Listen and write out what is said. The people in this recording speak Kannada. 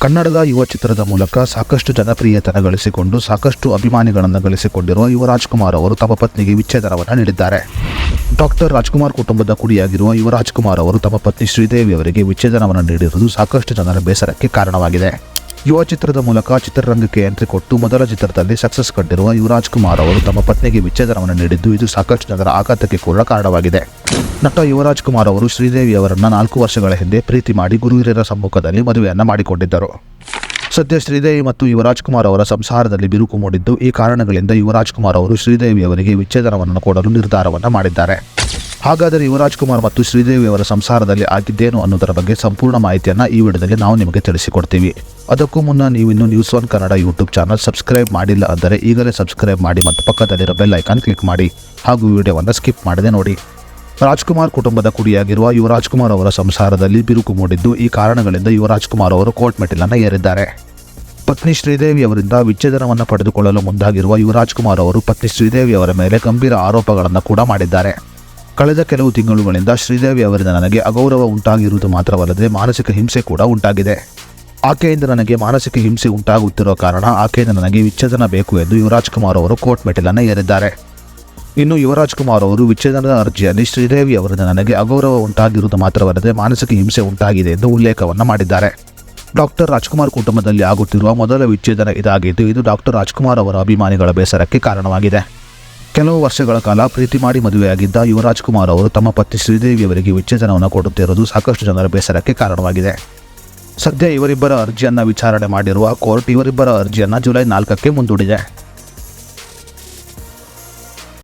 ಕನ್ನಡದ ಯುವ ಚಿತ್ರದ ಮೂಲಕ ಸಾಕಷ್ಟು ಜನಪ್ರಿಯತನ ಗಳಿಸಿಕೊಂಡು ಸಾಕಷ್ಟು ಅಭಿಮಾನಿಗಳನ್ನು ಗಳಿಸಿಕೊಂಡಿರುವ ಯುವರಾಜ್ ಕುಮಾರ್ ಅವರು ತಮ್ಮ ಪತ್ನಿಗೆ ವಿಚ್ಛೇದನವನ್ನು ನೀಡಿದ್ದಾರೆ. ಡಾಕ್ಟರ್ ರಾಜ್ಕುಮಾರ್ ಕುಟುಂಬದ ಕುಡಿಯಾಗಿರುವ ಯುವರಾಜ್ ಕುಮಾರ್ ಅವರು ತಮ್ಮ ಪತ್ನಿ ಶ್ರೀದೇವಿ ಅವರಿಗೆ ವಿಚ್ಛೇದನವನ್ನು ನೀಡಿರುವುದು ಸಾಕಷ್ಟು ಜನರ ಬೇಸರಕ್ಕೆ ಕಾರಣವಾಗಿದೆ. ಯುವ ಚಿತ್ರದ ಮೂಲಕ ಚಿತ್ರರಂಗಕ್ಕೆ ಎಂಟ್ರಿ ಕೊಟ್ಟು ಮೊದಲ ಚಿತ್ರದಲ್ಲಿ ಸಕ್ಸಸ್ ಕಂಡಿರುವ ಯುವರಾಜ್ ಕುಮಾರ್ ಅವರು ತಮ್ಮ ಪತ್ನಿಗೆ ವಿಚ್ಛೇದನವನ್ನು ನೀಡಿದ್ದು ಇದು ಸಾಕಷ್ಟು ಜನರ ಆಘಾತಕ್ಕೆ ಕೂಡ ಕಾರಣವಾಗಿದೆ. ನಟ ಯುವರಾಜ್ ಕುಮಾರ್ ಅವರು ಶ್ರೀದೇವಿ ಅವರನ್ನು 4 ವರ್ಷಗಳ ಹಿಂದೆ ಪ್ರೀತಿ ಮಾಡಿ ಗುರು ಹಿರಿಯರ ಸಮ್ಮುಖದಲ್ಲಿ ಮದುವೆಯನ್ನು ಮಾಡಿಕೊಂಡಿದ್ದರು. ಸದ್ಯ ಶ್ರೀದೇವಿ ಮತ್ತು ಯುವರಾಜ್ ಕುಮಾರ್ ಅವರ ಸಂಸಾರದಲ್ಲಿ ಬಿರುಕು ಮೂಡಿದ್ದು ಈ ಕಾರಣಗಳಿಂದ ಯುವರಾಜ್ ಕುಮಾರ್ ಅವರು ಶ್ರೀದೇವಿ ಅವರಿಗೆ ವಿಚ್ಛೇದನವನ್ನು ಕೊಡಲು ನಿರ್ಧಾರವನ್ನು ಮಾಡಿದ್ದಾರೆ. ಹಾಗಾದರೆ ಯುವರಾಜ್ ಕುಮಾರ್ ಮತ್ತು ಶ್ರೀದೇವಿ ಅವರ ಸಂಸಾರದಲ್ಲಿ ಆಗಿದ್ದೇನು ಅನ್ನೋದರ ಬಗ್ಗೆ ಸಂಪೂರ್ಣ ಮಾಹಿತಿಯನ್ನು ಈ ವಿಡಿಯೋದಲ್ಲಿ ನಾವು ನಿಮಗೆ ತಿಳಿಸಿಕೊಡ್ತೀವಿ. ಅದಕ್ಕೂ ಮುನ್ನ ನೀವಿನ್ನು news one Kannada YouTube channel subscribe ಮಾಡಿಲ್ಲ ಅಂದರೆ ಈಗಲೇ ಸಬ್ಸ್ಕ್ರೈಬ್ ಮಾಡಿ ಮತ್ತು ಪಕ್ಕದಲ್ಲಿರೋ ಬೆಲ್ ಐಕಾನ್ ಕ್ಲಿಕ್ ಮಾಡಿ ಹಾಗೂ ವಿಡಿಯೋವನ್ನು ಸ್ಕಿಪ್ ಮಾಡದೆ ನೋಡಿ. ರಾಜ್ಕುಮಾರ್ ಕುಟುಂಬದ ಕುಡಿಯಾಗಿರುವ ಯುವರಾಜ್ ಕುಮಾರ್ ಅವರ ಸಂಸಾರದಲ್ಲಿ ಬಿರುಕು ಮೂಡಿದ್ದು ಈ ಕಾರಣಗಳಿಂದ ಯುವರಾಜ್ ಕುಮಾರ್ ಅವರು ಕೋರ್ಟ್ ಮೆಟ್ಟಿಲನ್ನು ಏರಿದ್ದಾರೆ. ಪತ್ನಿ ಶ್ರೀದೇವಿ ಅವರಿಂದ ವಿಚ್ಛೇದನವನ್ನು ಪಡೆದುಕೊಳ್ಳಲು ಮುಂದಾಗಿರುವ ಯುವರಾಜ್ ಕುಮಾರ್ ಅವರು ಪತ್ನಿ ಶ್ರೀದೇವಿ ಅವರ ಮೇಲೆ ಗಂಭೀರ ಆರೋಪಗಳನ್ನು ಕೂಡ ಮಾಡಿದ್ದಾರೆ. ಕಳೆದ ಕೆಲವು ತಿಂಗಳುಗಳಿಂದ ಶ್ರೀದೇವಿ ಅವರಿಂದ ನನಗೆ ಅಗೌರವ ಉಂಟಾಗಿರುವುದು ಮಾತ್ರವಲ್ಲದೆ ಮಾನಸಿಕ ಹಿಂಸೆ ಕೂಡ ಉಂಟಾಗಿದೆ. ಆಕೆಯಿಂದ ನನಗೆ ಮಾನಸಿಕ ಹಿಂಸೆ ಉಂಟಾಗುತ್ತಿರುವ ಕಾರಣ ಆಕೆಯಿಂದ ನನಗೆ ವಿಚ್ಛೇದನ ಬೇಕು ಎಂದು ಯುವರಾಜ್ ಕುಮಾರ್ ಅವರು ಕೋರ್ಟ್ ಮೆಟ್ಟಿಲನ್ನು ಏರಿದ್ದಾರೆ. ಇನ್ನು ಯುವರಾಜ್ ಕುಮಾರ್ ಅವರು ವಿಚ್ಛೇದನದ ಅರ್ಜಿಯಲ್ಲಿ ಶ್ರೀದೇವಿ ಅವರಿಂದ ನನಗೆ ಅಗೌರವ ಉಂಟಾಗಿರುವುದು ಮಾತ್ರವಲ್ಲದೆ ಮಾನಸಿಕ ಹಿಂಸೆ ಉಂಟಾಗಿದೆ ಎಂದು ಉಲ್ಲೇಖವನ್ನು ಮಾಡಿದ್ದಾರೆ. ಡಾಕ್ಟರ್ ರಾಜ್ಕುಮಾರ್ ಕುಟುಂಬದಲ್ಲಿ ಆಗುತ್ತಿರುವ ಮೊದಲ ವಿಚ್ಛೇದನ ಇದಾಗಿದ್ದು ಇದು ಡಾಕ್ಟರ್ ರಾಜ್ಕುಮಾರ್ ಅವರ ಅಭಿಮಾನಿಗಳ ಬೇಸರಕ್ಕೆ ಕಾರಣವಾಗಿದೆ. ಕೆಲವು ವರ್ಷಗಳ ಕಾಲ ಪ್ರೀತಿ ಮಾಡಿ ಮದುವೆಯಾಗಿದ್ದ ಯುವರಾಜ್ ಕುಮಾರ್ ಅವರು ತಮ್ಮ ಪತ್ನಿ ಶ್ರೀದೇವಿ ಅವರಿಗೆ ವಿಚ್ಛೇದನವನ್ನು ಕೊಡುತ್ತಿರುವುದು ಸಾಕಷ್ಟು ಜನರ ಬೇಸರಕ್ಕೆ ಕಾರಣವಾಗಿದೆ. ಸದ್ಯ ಇವರಿಬ್ಬರ ಅರ್ಜಿಯನ್ನು ವಿಚಾರಣೆ ಮಾಡಿರುವ ಕೋರ್ಟ್ ಇವರಿಬ್ಬರ ಅರ್ಜಿಯನ್ನು ಜುಲೈ 4ಕ್ಕೆ ಮುಂದೂಡಿದೆ.